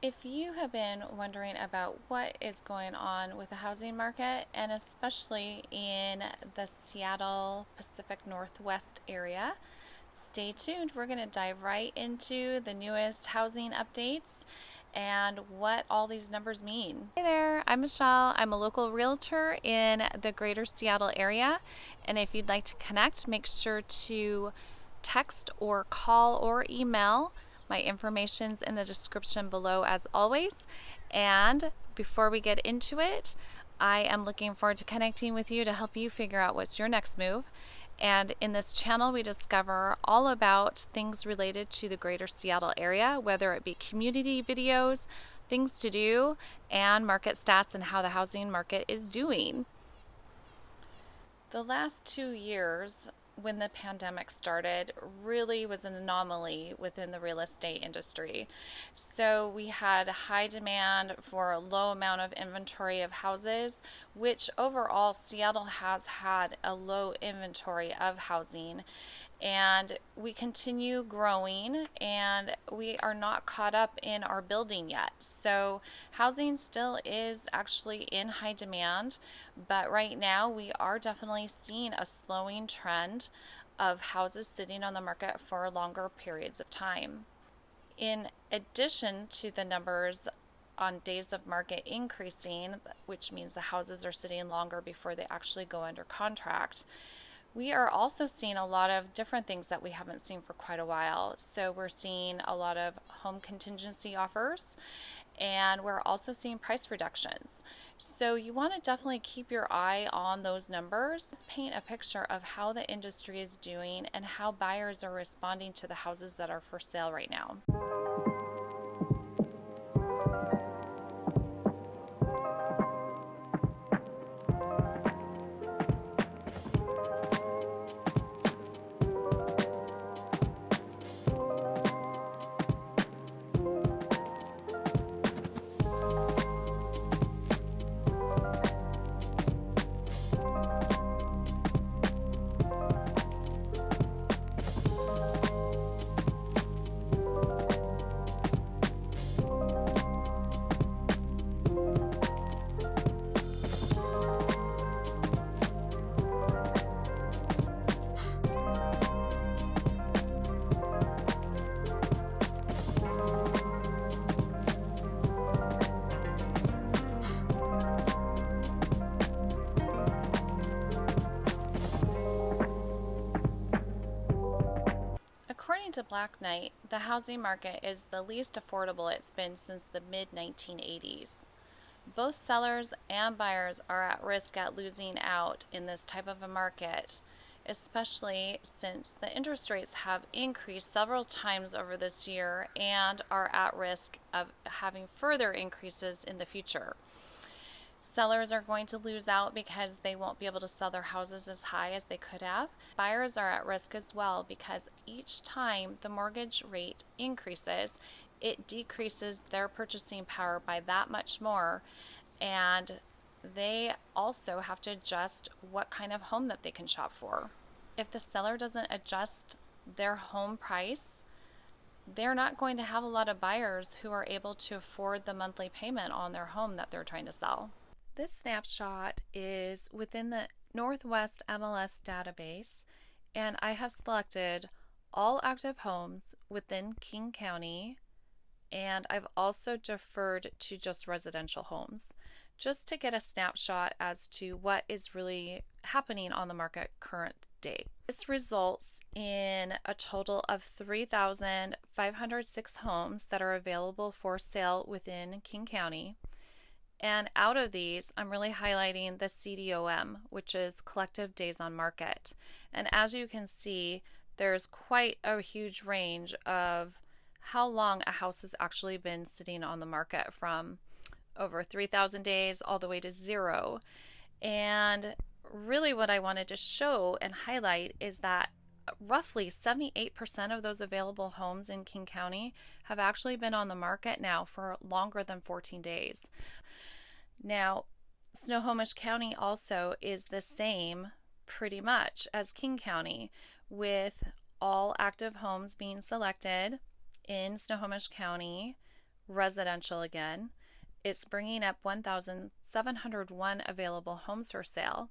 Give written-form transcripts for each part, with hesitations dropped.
If you have been wondering about what is going on with the housing market, and especially in the Seattle Pacific Northwest area, stay tuned. We're going to dive right into the newest housing updates and what all these numbers mean. Hey there, I'm Michelle. I'm a local realtor in the greater Seattle area. And if you'd like to connect, make sure to text or call or email. My information's in the description below as always. And before we get into it, I am looking forward to connecting with you to help you figure out what's your next move. And in this channel, we discover all about things related to the greater Seattle area, whether it be community videos, things to do, and market stats and how the housing market is doing. The last 2 years, when the pandemic started, really was an anomaly within the real estate industry. So we had high demand for a low amount of inventory of houses, which overall Seattle has had a low inventory of housing. And we continue growing, and we are not caught up in our building yet. So housing still is actually in high demand, but right now we are definitely seeing a slowing trend of houses sitting on the market for longer periods of time. In addition to the numbers on days of market increasing, which means the houses are sitting longer before they actually go under contract, we are also seeing a lot of different things that we haven't seen for quite a while. So we're seeing a lot of home contingency offers, and we're also seeing price reductions. So you want to definitely keep your eye on those numbers. Paint a picture of how the industry is doing and how buyers are responding to the houses that are for sale right now. According to Black Knight, the housing market is the least affordable it's been since the mid-1980s. Both sellers and buyers are at risk at losing out in this type of a market, especially since the interest rates have increased several times over this year and are at risk of having further increases in the future. Sellers are going to lose out because they won't be able to sell their houses as high as they could have. Buyers are at risk as well because each time the mortgage rate increases, it decreases their purchasing power by that much more, and they also have to adjust what kind of home that they can shop for. If the seller doesn't adjust their home price, they're not going to have a lot of buyers who are able to afford the monthly payment on their home that they're trying to sell. This snapshot is within the Northwest MLS database, and I have selected all active homes within King County, and I've also deferred to just residential homes, just to get a snapshot as to what is really happening on the market current day. This results in a total of 3,506 homes that are available for sale within King County. And out of these, I'm really highlighting the CDOM, which is collective days on market. And as you can see, there's quite a huge range of how long a house has actually been sitting on the market, from over 3,000 days all the way to 0. And really what I wanted to show and highlight is that roughly 78% of those available homes in King County have actually been on the market now for longer than 14 days. Now, Snohomish County also is the same pretty much as King County, with all active homes being selected in Snohomish County residential again. It's bringing up 1,701 available homes for sale.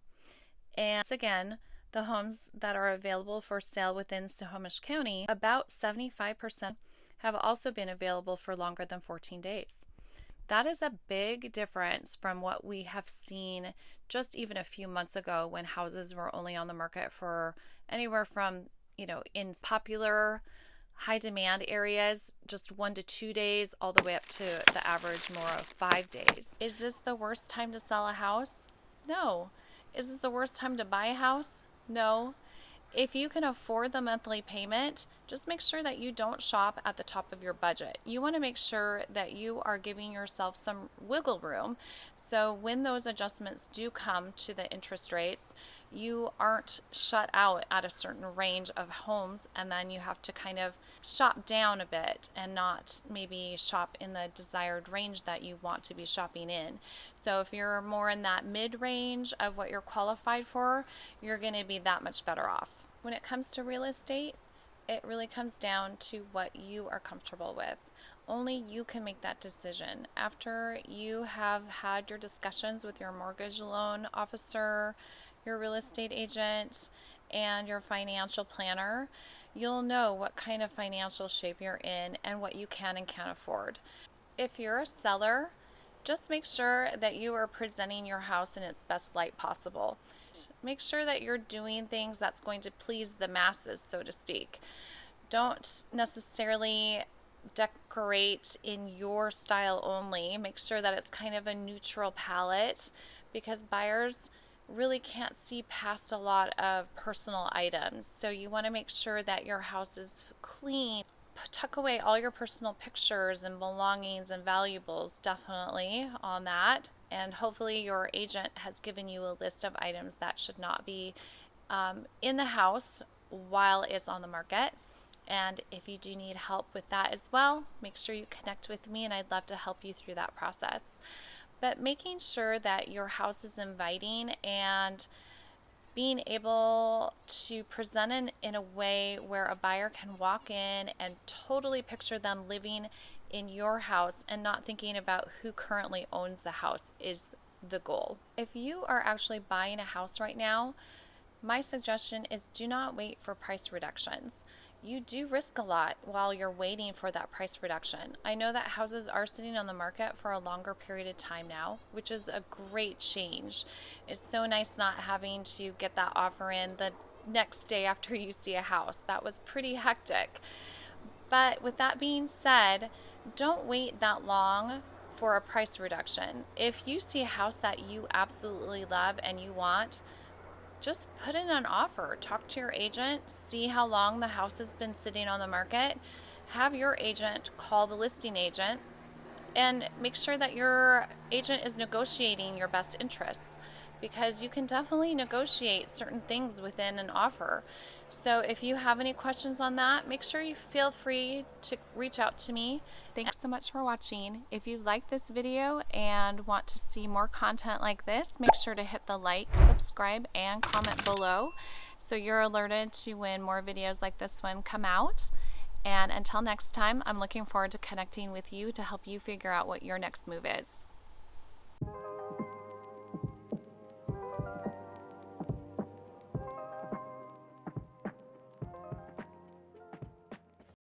And again, the homes that are available for sale within Snohomish County, about 75% have also been available for longer than 14 days. That is a big difference from what we have seen just even a few months ago when houses were only on the market for anywhere from, in popular high demand areas, just 1 to 2 days, all the way up to the average more of 5 days. Is this the worst time to sell a house? No. Is this the worst time to buy a house? No. If you can afford the monthly payment, just make sure that you don't shop at the top of your budget. You want to make sure that you are giving yourself some wiggle room. So when those adjustments do come to the interest rates, you aren't shut out at a certain range of homes, and then you have to kind of shop down a bit and not maybe shop in the desired range that you want to be shopping in. So if you're more in that mid-range of what you're qualified for, you're going to be that much better off. When it comes to real estate, it really comes down to what you are comfortable with. Only you can make that decision. After you have had your discussions with your mortgage loan officer, your real estate agent, and your financial planner, you'll know what kind of financial shape you're in and what you can and can't afford. If you're a seller, just make sure that you are presenting your house in its best light possible. Make sure that you're doing things that's going to please the masses, so to speak. Don't necessarily decorate in your style only. Make sure that it's kind of a neutral palette, because buyers really can't see past a lot of personal items. So you want to make sure that your house is clean. Tuck away all your personal pictures and belongings and valuables, definitely on that. And hopefully your agent has given you a list of items that should not be in the house while it's on the market. And if you do need help with that as well, make sure you connect with me, and I'd love to help you through that process. But making sure that your house is inviting and being able to present it in a way where a buyer can walk in and totally picture them living in your house and not thinking about who currently owns the house is the goal. If you are actually buying a house right now, my suggestion is do not wait for price reductions. You do risk a lot while you're waiting for that price reduction. I know that houses are sitting on the market for a longer period of time now, which is a great change. It's so nice not having to get that offer in the next day after you see a house. That was pretty hectic. But with that being said, don't wait that long for a price reduction. If you see a house that you absolutely love and you want, just put in an offer. Talk to your agent, see how long the house has been sitting on the market. Have your agent call the listing agent and make sure that your agent is negotiating your best interests, because you can definitely negotiate certain things within an offer. So if you have any questions on that, make sure you feel free to reach out to me. Thanks so much for watching. If you like this video and want to see more content like this, make sure to hit the like, subscribe, and comment below so you're alerted to when more videos like this one come out. And until next time, I'm looking forward to connecting with you to help you figure out what your next move is.